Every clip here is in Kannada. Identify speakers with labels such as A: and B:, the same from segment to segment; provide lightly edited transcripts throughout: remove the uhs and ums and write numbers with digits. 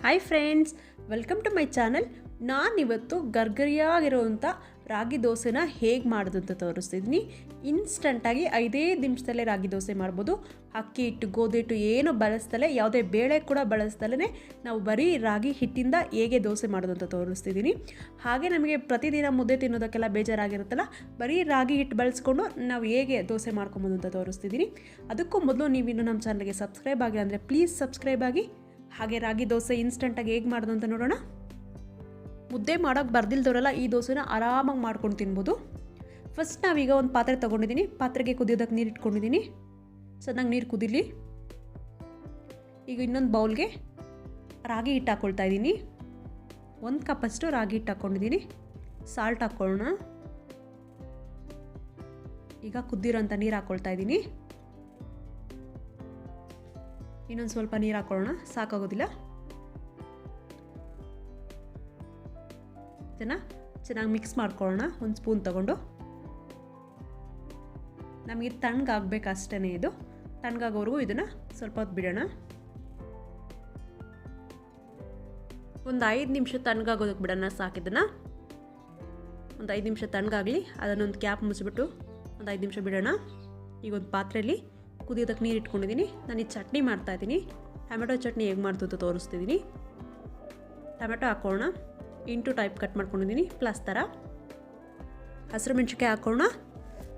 A: Hi friends, welcome to my channel. ನಾನಿವತ್ತು ಗರ್ಗರಿಯಾಗಿರುವಂಥ ರಾಗಿ ದೋಸೆನ ಹೇಗೆ ಮಾಡೋದು ಅಂತ ತೋರಿಸ್ತಿದ್ದೀನಿ. ಇನ್ಸ್ಟಂಟಾಗಿ 5 ನಿಮಿಷದಲ್ಲೇ ರಾಗಿ ದೋಸೆ ಮಾಡ್ಬೋದು. ಅಕ್ಕಿ ಹಿಟ್ಟು, ಗೋಧಿ ಹಿಟ್ಟು ಏನು ಬಳಸ್ದಲೇ, ಯಾವುದೇ ಬೇಳೆ ಕೂಡ ಬಳಸ್ದಲೇ ನಾವು ಬರೀ ರಾಗಿ ಹಿಟ್ಟಿಂದ ಹೇಗೆ ದೋಸೆ ಮಾಡೋದು ಅಂತ ತೋರಿಸ್ತಿದ್ದೀನಿ. ಹಾಗೆ ನಮಗೆ ಪ್ರತಿದಿನ ಮುದ್ದೆ ತಿನ್ನೋದಕ್ಕೆಲ್ಲ ಬೇಜಾರಾಗಿರುತ್ತಲ್ಲ, ಬರೀ ರಾಗಿ ಹಿಟ್ಟು ಬಳಸ್ಕೊಂಡು ನಾವು ಹೇಗೆ ದೋಸೆ ಮಾಡ್ಕೊಬೋದು ಅಂತ ತೋರಿಸ್ತಿದ್ದೀನಿ. ಅದಕ್ಕೂ ಮೊದಲು ನೀವಿನ್ನು ನಮ್ಮ ಚಾನಲ್ಗೆ ಸಬ್ಸ್ಕ್ರೈಬ್ ಆಗಿಲ್ಲ ಅಂದರೆ ಪ್ಲೀಸ್ ಸಬ್ಸ್ಕ್ರೈಬ್ ಆಗಿ. ಹಾಗೆ ರಾಗಿ ದೋಸೆ ಇನ್ಸ್ಟಂಟಾಗಿ ಹೇಗೆ ಮಾಡೋದು ಅಂತ ನೋಡೋಣ. ಮುದ್ದೆ ಮಾಡೋಕ್ಕೆ ಬರ್ದಿಲ್ದವರೆಲ್ಲ ಈ ದೋಸೆನ ಆರಾಮಾಗಿ ಮಾಡ್ಕೊಂಡು ತಿನ್ಬೋದು. ಫಸ್ಟ್ ನಾವೀಗ ಒಂದು ಪಾತ್ರೆ ತೊಗೊಂಡಿದ್ದೀನಿ. ಪಾತ್ರೆಗೆ ಕುದಿಯೋದಕ್ಕೆ ನೀರು ಇಟ್ಕೊಂಡಿದ್ದೀನಿ. ಚೆನ್ನಾಗಿ ನೀರು ಕುದೀಲಿ. ಈಗ ಇನ್ನೊಂದು ಬೌಲ್ಗೆ ರಾಗಿ ಹಿಟ್ಟು ಹಾಕ್ಕೊಳ್ತಾ ಇದ್ದೀನಿ. 1 ಕಪ್ಪಷ್ಟು ರಾಗಿ ಹಿಟ್ಟು ಹಾಕ್ಕೊಂಡಿದ್ದೀನಿ. ಸಾಲ್ಟ್ ಹಾಕ್ಕೊಳ್ಳೋಣ. ಈಗ ಕುದ್ದಿರೋಂಥ ನೀರು ಹಾಕ್ಕೊಳ್ತಾ ಇದ್ದೀನಿ. ಇನ್ನೊಂದು ಸ್ವಲ್ಪ ನೀರು ಹಾಕ್ಕೊಳ್ಳೋಣ, ಸಾಕಾಗೋದಿಲ್ಲ. ಇದನ್ನು ಚೆನ್ನಾಗಿ ಮಿಕ್ಸ್ ಮಾಡ್ಕೊಳ್ಳೋಣ. 1 ಸ್ಪೂನ್ ತೊಗೊಂಡು ನಮಗೆ ತಣ್ಣಗಾಗಬೇಕು ಅಷ್ಟೇ. ಇದು ತಣ್ಣಗಾಗೋವರೆಗೂ ಇದನ್ನು ಸ್ವಲ್ಪ ಹೊತ್ತು ಬಿಡೋಣ. ಒಂದು 5 ನಿಮಿಷ ತಣ್ಣಗಾಗೋದಕ್ಕೆ ಬಿಡೋಣ, ಸಾಕಿದ್ದನ್ನು. ಒಂದು 5 ನಿಮಿಷ ತಣ್ಣಗಾಗಲಿ. ಅದನ್ನೊಂದು ಕ್ಯಾಪ್ ಮುಚ್ಚಿಬಿಟ್ಟು ಒಂದು 5 ನಿಮಿಷ ಬಿಡೋಣ. ಈಗ ಒಂದು ಪಾತ್ರೆಯಲ್ಲಿ ಕುದಿಯೋದಕ್ಕೆ ನೀರು ಇಟ್ಕೊಂಡಿದ್ದೀನಿ. ನಾನು ಈ ಚಟ್ನಿ ಮಾಡ್ತಾಯಿದ್ದೀನಿ. ಟೊಮೆಟೊ ಚಟ್ನಿ ಹೇಗೆ ಮಾಡ್ತು ಅಂತ ತೋರಿಸ್ತಿದ್ದೀನಿ. ಟೊಮೆಟೊ ಹಾಕೋಣ. ಇಂಟು ಟೈಪ್ ಕಟ್ ಮಾಡ್ಕೊಂಡಿದ್ದೀನಿ, ಪ್ಲಸ್ ಥರ. ಹಸಿರು ಮೆಣಸಿನ್ಕಾಯಿ ಹಾಕೋಣ.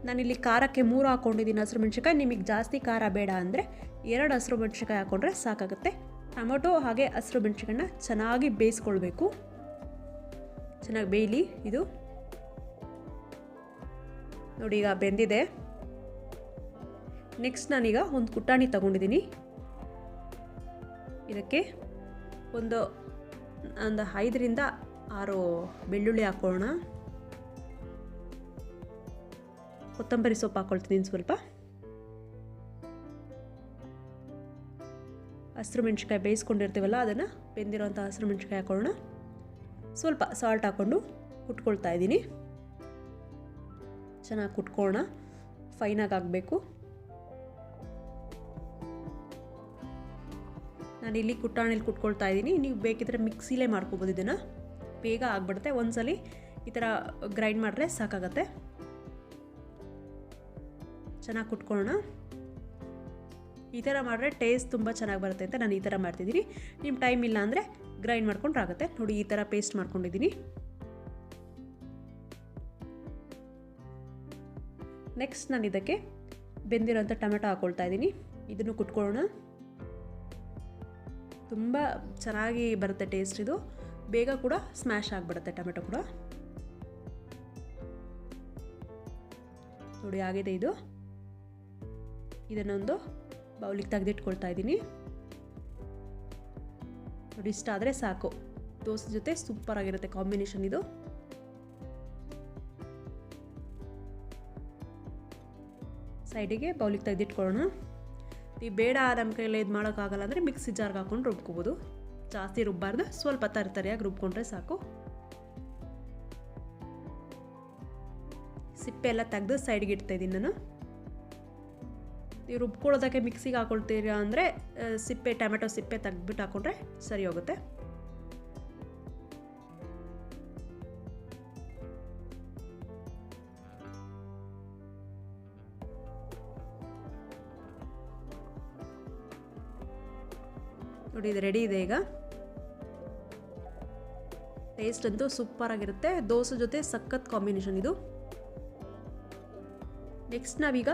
A: ನಾನಿಲ್ಲಿ ಖಾರಕ್ಕೆ 3 ಹಾಕ್ಕೊಂಡಿದ್ದೀನಿ ಹಸಿರು ಮೆಣಸಿನ್ಕಾಯಿ. ನಿಮಗೆ ಜಾಸ್ತಿ ಖಾರ ಬೇಡ ಅಂದರೆ 2 ಹಸಿರು ಮೆಣಸಿನ್ಕಾಯಿ ಹಾಕ್ಕೊಂಡ್ರೆ ಸಾಕಾಗುತ್ತೆ. ಟೊಮೆಟೊ ಹಾಗೆ ಹಸಿರು ಮೆಣಸಿನ್ಕಾಯನ್ನ ಚೆನ್ನಾಗಿ ಬೇಯಿಸ್ಕೊಳ್ಬೇಕು. ಚೆನ್ನಾಗಿ ಬೇಯಲಿ ಇದು. ನೋಡಿ, ಈಗ ಬೆಂದಿದೆ. ನೆಕ್ಸ್ಟ್ ನಾನೀಗ ಒಂದು ಕುಟ್ಟಾಣಿ ತಗೊಂಡಿದ್ದೀನಿ. ಇದಕ್ಕೆ ಒಂದು 5 ರಿಂದ 6 ಬೆಳ್ಳುಳ್ಳಿ ಹಾಕೋಣ. ಕೊತ್ತಂಬರಿ ಸೊಪ್ಪು ಹಾಕ್ಕೊಳ್ತೀನಿ ಸ್ವಲ್ಪ. ಹಸಿರು ಮೆಣಸಿನ್ಕಾಯಿ ಬೇಯಿಸ್ಕೊಂಡಿರ್ತೀವಲ್ಲ, ಅದನ್ನು ಬೆಂದಿರೋಂಥ ಹಸಿರು ಮೆಣಸಿನ್ಕಾಯಿ ಹಾಕೊಳ್ಳೋಣ. ಸ್ವಲ್ಪ ಸಾಲ್ಟ್ ಹಾಕ್ಕೊಂಡು ಕುಟ್ಕೊಳ್ತಾ ಇದ್ದೀನಿ. ಚೆನ್ನಾಗಿ ಕುಟ್ಕೊಳ್ಳೋಣ. ಫೈನಾಗಿ ಆಗಬೇಕು. ನಾನಿಲ್ಲಿ ಕುಟ್ಟಾಣಿಲಿ ಕುಟ್ಕೊಳ್ತಾ ಇದ್ದೀನಿ. ನೀವು ಬೇಕಿದ್ರೆ ಮಿಕ್ಸಿಲೇ ಮಾಡ್ಕೊಬೋದು. ಇದನ್ನು ಬೇಗ ಆಗಿಬಿಡುತ್ತೆ. ಒಂದ್ಸಲಿ ಈ ಥರ ಗ್ರೈಂಡ್ ಮಾಡಿದ್ರೆ ಸಾಕಾಗತ್ತೆ. ಚೆನ್ನಾಗಿ ಕುಟ್ಕೊಳ್ಳೋಣ. ಈ ಥರ ಮಾಡಿದ್ರೆ ಟೇಸ್ಟ್ ತುಂಬ ಚೆನ್ನಾಗಿ ಬರುತ್ತೆ ಅಂತ ನಾನು ಈ ಥರ ಮಾಡ್ತಿದ್ದೀನಿ. ನಿಮ್ಮ ಟೈಮ್ ಇಲ್ಲ ಅಂದರೆ ಗ್ರೈಂಡ್ ಮಾಡ್ಕೊಂಡ್ರೆ ಆಗುತ್ತೆ. ನೋಡಿ, ಈ ಥರ ಪೇಸ್ಟ್ ಮಾಡ್ಕೊಂಡಿದ್ದೀನಿ. ನೆಕ್ಸ್ಟ್ ನಾನು ಇದಕ್ಕೆ ಬೆಂದಿರೋಂಥ ಟೊಮೆಟೊ ಹಾಕ್ಕೊಳ್ತಾ ಇದ್ದೀನಿ. ಇದನ್ನು ಕುಟ್ಕೊಳ್ಳೋಣ. ತುಂಬ ಚೆನ್ನಾಗಿ ಬರುತ್ತೆ ಟೇಸ್ಟ್. ಇದು ಬೇಗ ಕೂಡ ಸ್ಮ್ಯಾಶ್ ಆಗಿಬಿಡುತ್ತೆ ಟೊಮೆಟೊ ಕೂಡ. ನೋಡಿ, ಆಗಿದೆ ಇದು. ಇದನ್ನೊಂದು ಬೌಲಿಗೆ ತೆಗೆದಿಟ್ಕೊಳ್ತಾ ಇದ್ದೀನಿ. ನೋಡಿ, ಇಷ್ಟ ಆದರೆ ಸಾಕು. ದೋಸೆ ಜೊತೆ ಸೂಪರ್ ಆಗಿರುತ್ತೆ ಕಾಂಬಿನೇಷನ್ ಇದು. ಸೈಡಿಗೆ ಬೌಲಿಗೆ ತೆಗೆದಿಟ್ಕೊಳ್ಳೋಣ. ಈ ಬೇಡ ನಮ್ಮ ಕೈಯಲ್ಲಿ ಇದು ಮಾಡೋಕ್ಕಾಗಲ್ಲ ಅಂದರೆ ಮಿಕ್ಸಿ ಜಾರ್ಗೆ ಹಾಕ್ಕೊಂಡು ರುಬ್ಕೋಬೋದು. ಜಾಸ್ತಿ ರುಬ್ಬಾರ್ದು, ಸ್ವಲ್ಪ ತರಿಯಾಗಿ ರುಬ್ಕೊಂಡ್ರೆ ಸಾಕು. ಸಿಪ್ಪೆ ಎಲ್ಲ ತೆಗೆದು ಸೈಡ್ಗೆ ಇಡ್ತಾಯಿದ್ದೀನಿ ನಾನು. ನೀವು ರುಬ್ಕೊಳ್ಳೋದಕ್ಕೆ ಮಿಕ್ಸಿಗೆ ಹಾಕ್ಕೊಳ್ತೀರಾ ಅಂದರೆ ಸಿಪ್ಪೆ, ಟೊಮೆಟೊ ಸಿಪ್ಪೆ ತೆಗೆದ್ಬಿಟ್ಟು ಹಾಕ್ಕೊಂಡ್ರೆ ಸರಿ ಹೋಗುತ್ತೆ. ನೋಡಿ, ಇದು ರೆಡಿ ಇದೆ. ಈಗ ಟೇಸ್ಟ್ ಅಂತೂ ಸೂಪರ್ ಆಗಿರುತ್ತೆ. ದೋಸೆ ಜೊತೆ ಸಖತ್ ಕಾಂಬಿನೇಷನ್ ಇದು. ನೆಕ್ಸ್ಟ್ ನಾವೀಗ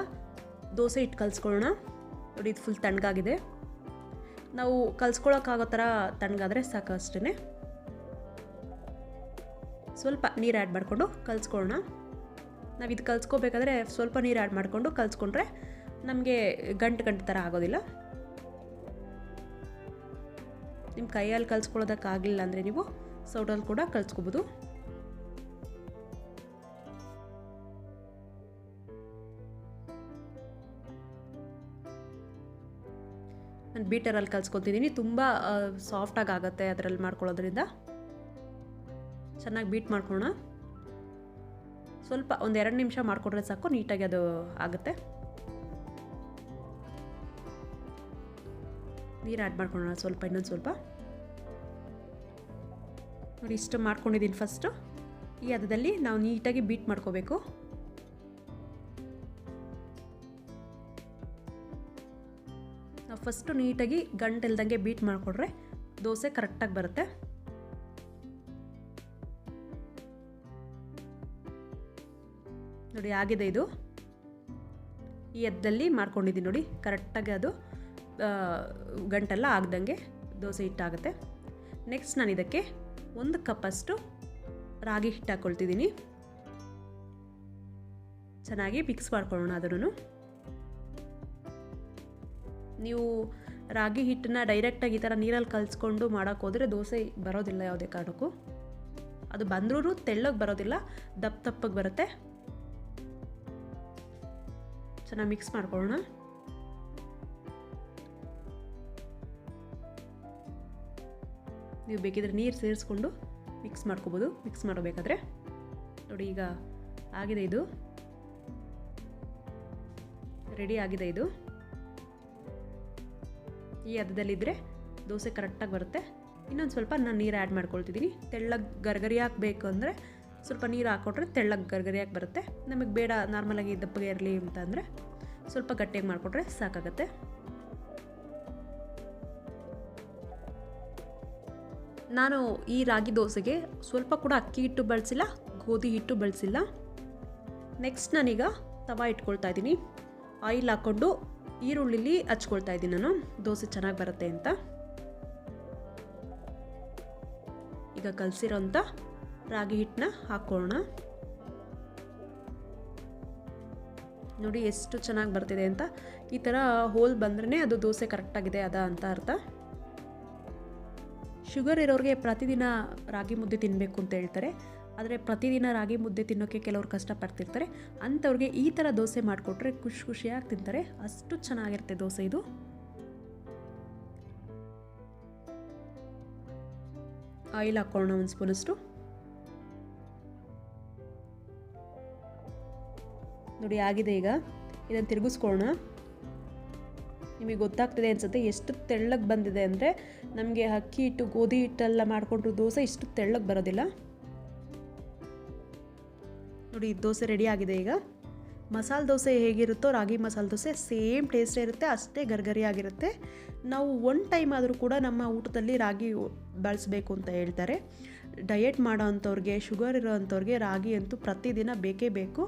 A: ದೋಸೆ ಹಿಟ್ಟು ಕಲಿಸ್ಕೊಳ್ಳೋಣ. ನೋಡಿ, ಇದು ಫುಲ್ ತಣ್ಣಗಾಗಿದೆ. ನಾವು ಕಲಿಸ್ಕೊಳ್ಳೋಕ್ಕಾಗೋ ಥರ ತಣ್ಣಗಾದರೆ ಸಾಕು ಅಷ್ಟೇ. ಸ್ವಲ್ಪ ನೀರು ಆ್ಯಡ್ ಮಾಡಿಕೊಂಡು ಕಲಿಸ್ಕೊಳ್ಳೋಣ. ನಾವು ಇದು ಕಲಿಸ್ಕೋಬೇಕಾದ್ರೆ ಸ್ವಲ್ಪ ನೀರು ಆ್ಯಡ್ ಮಾಡಿಕೊಂಡು ಕಲಿಸ್ಕೊಂಡ್ರೆ ನಮಗೆ ಗಂಟು ಥರ ಆಗೋದಿಲ್ಲ. ನಿಮ್ಮ ಕೈಯಲ್ಲಿ ಕಲಿಸ್ಕೊಳ್ಳೋದಕ್ಕಾಗಲಿಲ್ಲ ಅಂದರೆ ನೀವು ಸೌಟಲ್ಲಿ ಕೂಡ ಕಲಿಸ್ಕೋಬೋದು. ನಾನು ಬೀಟರಲ್ಲಿ ಕಲಿಸ್ಕೊತಿದ್ದೀನಿ. ತುಂಬ ಸಾಫ್ಟಾಗಿ ಆಗುತ್ತೆ ಅದರಲ್ಲಿ ಮಾಡ್ಕೊಳ್ಳೋದ್ರಿಂದ. ಚೆನ್ನಾಗಿ ಬೀಟ್ ಮಾಡ್ಕೊಳ್ಳೋಣ. ಸ್ವಲ್ಪ ಒಂದು 2 ನಿಮಿಷ ಮಾಡಿಕೊಂಡ್ರೆ ಸಾಕು, ನೀಟಾಗಿ ಅದು ಆಗುತ್ತೆ. ನೀರು ಆ್ಯಡ್ ಮಾಡ್ಕೊಳ್ಳೋಣ ಸ್ವಲ್ಪ, ಇನ್ನೊಂದು ಸ್ವಲ್ಪ. ನೋಡಿ ಇಷ್ಟು ಮಾಡ್ಕೊಂಡಿದ್ದೀನಿ. ಫಸ್ಟು ಈ ಹದದಲ್ಲಿ ನಾವು ನೀಟಾಗಿ ಬೀಟ್ ಮಾಡ್ಕೋಬೇಕು. ನಾವು ಫಸ್ಟು ನೀಟಾಗಿ ಗಂಟೆಲ್ದಂಗೆ ಬೀಟ್ ಮಾಡಿಕೊಡ್ರೆ ದೋಸೆ ಕರೆಕ್ಟಾಗಿ ಬರುತ್ತೆ. ನೋಡಿ ಆಗಿದೆ ಇದು. ಈ ಹದದಲ್ಲಿ ಮಾಡ್ಕೊಂಡಿದ್ದೀನಿ ನೋಡಿ, ಕರೆಕ್ಟಾಗಿ ಅದು ಗಂಟೆಲ್ಲ ಆಗ್ದಂಗೆ ದೋಸೆ ಹಿಟ್ಟಾಗುತ್ತೆ. ನೆಕ್ಸ್ಟ್ ನಾನು ಇದಕ್ಕೆ 1 ಕಪ್ಪಷ್ಟು ರಾಗಿ ಹಿಟ್ಟು ಹಾಕ್ಕೊಳ್ತಿದ್ದೀನಿ. ಚೆನ್ನಾಗಿ ಮಿಕ್ಸ್ ಮಾಡ್ಕೊಳ್ಳೋಣ ಅದನ್ನು. ನೀವು ರಾಗಿ ಹಿಟ್ಟನ್ನ ಡೈರೆಕ್ಟಾಗಿ ಈ ಥರ ನೀರಲ್ಲಿ ಕಲಿಸ್ಕೊಂಡು ಮಾಡೋಕ್ಕೆ ಹೋದರೆ ದೋಸೆ ಬರೋದಿಲ್ಲ ಯಾವುದೇ ಕಾರಣಕ್ಕೂ. ಅದು ಬಂದ್ರೂ ತೆಳ್ಳಗೆ ಬರೋದಿಲ್ಲ, ದಪ್ಪ ದಪ್ಪಗೆ ಬರುತ್ತೆ. ಚೆನ್ನಾಗಿ ಮಿಕ್ಸ್ ಮಾಡ್ಕೊಳ್ಳೋಣ. ನೀವು ಬೇಕಿದ್ರೆ ನೀರು ಸೇರಿಸ್ಕೊಂಡು ಮಿಕ್ಸ್ ಮಾಡ್ಕೋಬೋದು, ಮಿಕ್ಸ್ ಮಾಡಬೇಕಾದ್ರೆ. ನೋಡಿ ಈಗ ಆಗಿದೆ, ಇದು ರೆಡಿ ಆಗಿದೆ. ಇದು ಈ ಹದದಲ್ಲಿದ್ದರೆ ದೋಸೆ ಕರೆಕ್ಟಾಗಿ ಬರುತ್ತೆ. ಇನ್ನೊಂದು ಸ್ವಲ್ಪ ನಾನು ನೀರು ಆ್ಯಡ್ ಮಾಡ್ಕೊಳ್ತಿದ್ದೀನಿ. ತೆಳ್ಳಗೆ ಗರ್ಗರಿ ಹಾಕಬೇಕು ಅಂದರೆ ಸ್ವಲ್ಪ ನೀರು ಹಾಕ್ಕೊಟ್ರೆ ತೆಳ್ಳಗೆ ಗರ್ಗರಿಯಾಗಿ ಬರುತ್ತೆ. ನಮಗೆ ಬೇಡ ನಾರ್ಮಲಾಗಿ ದಪ್ಪಗೆ ಇರಲಿ ಅಂತ ಅಂದರೆ ಸ್ವಲ್ಪ ಗಟ್ಟಿಯಾಗಿ ಮಾಡಿಕೊಟ್ರೆ ಸಾಕಾಗುತ್ತೆ. ನಾನು ಈ ರಾಗಿ ದೋಸೆಗೆ ಸ್ವಲ್ಪ ಕೂಡ ಅಕ್ಕಿ ಹಿಟ್ಟು ಬಳಸಿಲ್ಲ, ಗೋಧಿ ಹಿಟ್ಟು ಬಳಸಿಲ್ಲ. ನೆಕ್ಸ್ಟ್ ನಾನೀಗ ತವಾ ಇಟ್ಕೊಳ್ತಾ ಇದ್ದೀನಿ. ಆಯಿಲ್ ಹಾಕ್ಕೊಂಡು ಈರುಳ್ಳಿಲಿ ಹಚ್ಕೊಳ್ತಾ ಇದ್ದೀನಿ ನಾನು, ದೋಸೆ ಚೆನ್ನಾಗಿ ಬರುತ್ತೆ ಅಂತ. ಈಗ ಕಲಸಿರೋಂಥ ರಾಗಿ ಹಿಟ್ಟನ್ನ ಹಾಕ್ಕೊಳ್ಳೋಣ. ನೋಡಿ ಎಷ್ಟು ಚೆನ್ನಾಗಿ ಬರ್ತಿದೆ ಅಂತ. ಈ ಥರ ಹೋಲ್ ಬಂದ್ರೇ ಅದು ದೋಸೆ ಕರೆಕ್ಟಾಗಿದೆ ಅದ ಅಂತ ಅರ್ಥ. ಶುಗರ್ ಇರೋರಿಗೆ ಪ್ರತಿದಿನ ರಾಗಿ ಮುದ್ದೆ ತಿನ್ನಬೇಕು ಅಂತ ಹೇಳ್ತಾರೆ. ಆದರೆ ಪ್ರತಿದಿನ ರಾಗಿ ಮುದ್ದೆ ತಿನ್ನೋಕ್ಕೆ ಕೆಲವ್ರು ಕಷ್ಟಪಡ್ತಿರ್ತಾರೆ. ಅಂಥವ್ರಿಗೆ ಈ ಥರ ದೋಸೆ ಮಾಡಿಕೊಟ್ರೆ ಖುಷಿಯಾಗಿ ತಿಂತಾರೆ. ಅಷ್ಟು ಚೆನ್ನಾಗಿರುತ್ತೆ ದೋಸೆ ಇದು. ಆಯಿಲ್ ಹಾಕ್ಕೊಳ್ಳೋಣ 1 ಸ್ಪೂನಷ್ಟು. ನೋಡಿ ಆಗಿದೆ. ಈಗ ಇದನ್ನು ತಿರುಗಿಸ್ಕೊಳ್ಳೋಣ. ನಿಮಗೆ ಗೊತ್ತಾಗ್ತಿದೆ ಅನಿಸುತ್ತೆ ಎಷ್ಟು ತೆಳ್ಳಗೆ ಬಂದಿದೆ ಅಂದರೆ. ನಮಗೆ ಅಕ್ಕಿ ಹಿಟ್ಟು ಗೋಧಿ ಹಿಟ್ಟೆಲ್ಲ ಮಾಡಿಕೊಂಡ್ರು ದೋಸೆ ಇಷ್ಟು ತೆಳ್ಳಗೆ ಬರೋದಿಲ್ಲ. ನೋಡಿ ದೋಸೆ ರೆಡಿ ಆಗಿದೆ. ಈಗ ಮಸಾಲೆ ದೋಸೆ ಹೇಗಿರುತ್ತೋ ರಾಗಿ ಮಸಾಲೆ ದೋಸೆ ಸೇಮ್ ಟೇಸ್ಟೇ ಇರುತ್ತೆ, ಅಷ್ಟೇ ಗರ್ಗರಿ ಆಗಿರುತ್ತೆ. ನಾವು 1 ಟೈಮ್ ಆದರೂ ಕೂಡ ನಮ್ಮ ಊಟದಲ್ಲಿ ರಾಗಿ ಬಳಸಬೇಕು ಅಂತ ಹೇಳ್ತಾರೆ. ಡಯಟ್ ಮಾಡೋ ಅಂಥವ್ರಿಗೆ, ಶುಗರ್ ಇರೋ ಅಂಥವ್ರಿಗೆ ರಾಗಿ ಅಂತೂ ಪ್ರತಿದಿನ ಬೇಕೇ ಬೇಕು.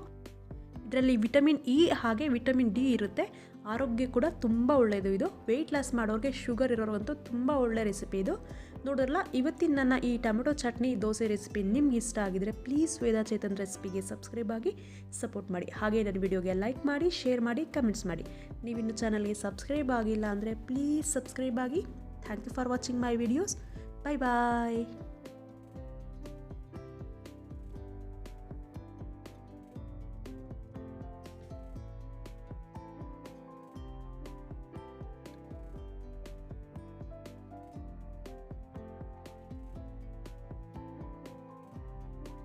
A: ಇದರಲ್ಲಿ ವಿಟಮಿನ್ ಇ ಹಾಗೆ ವಿಟಮಿನ್ ಡಿ ಇರುತ್ತೆ. ಆರೋಗ್ಯ ಕೂಡ ತುಂಬ ಒಳ್ಳೆಯದು ಇದು. ವೆಯ್ಟ್ ಲಾಸ್ ಮಾಡೋರಿಗೆ, ಶುಗರ್ ಇರೋರಿಗಂತೂ ತುಂಬ ಒಳ್ಳೆ ರೆಸಿಪಿ ಇದು. ನೋಡೋಲ್ಲ, ಇವತ್ತಿನ ನನ್ನ ಈ ಟೊಮೆಟೊ ಚಟ್ನಿ ದೋಸೆ ರೆಸಿಪಿ ನಿಮ್ಗೆ ಇಷ್ಟ ಆಗಿದರೆ ಪ್ಲೀಸ್ ವೇದಾ ಚೇತನ್ ರೆಸಿಪಿಗೆ ಸಬ್ಸ್ಕ್ರೈಬ್ ಆಗಿ ಸಪೋರ್ಟ್ ಮಾಡಿ. ಹಾಗೆ ನನ್ನ ವಿಡಿಯೋಗೆ ಲೈಕ್ ಮಾಡಿ, ಶೇರ್ ಮಾಡಿ, ಕಮೆಂಟ್ಸ್ ಮಾಡಿ. ನೀವಿನ್ನು ಚಾನಲ್ಗೆ ಸಬ್ಸ್ಕ್ರೈಬ್ ಆಗಿಲ್ಲ ಅಂದರೆ ಪ್ಲೀಸ್ ಸಬ್ಸ್ಕ್ರೈಬ್ ಆಗಿ. Thank you for watching my videos. Bye bye.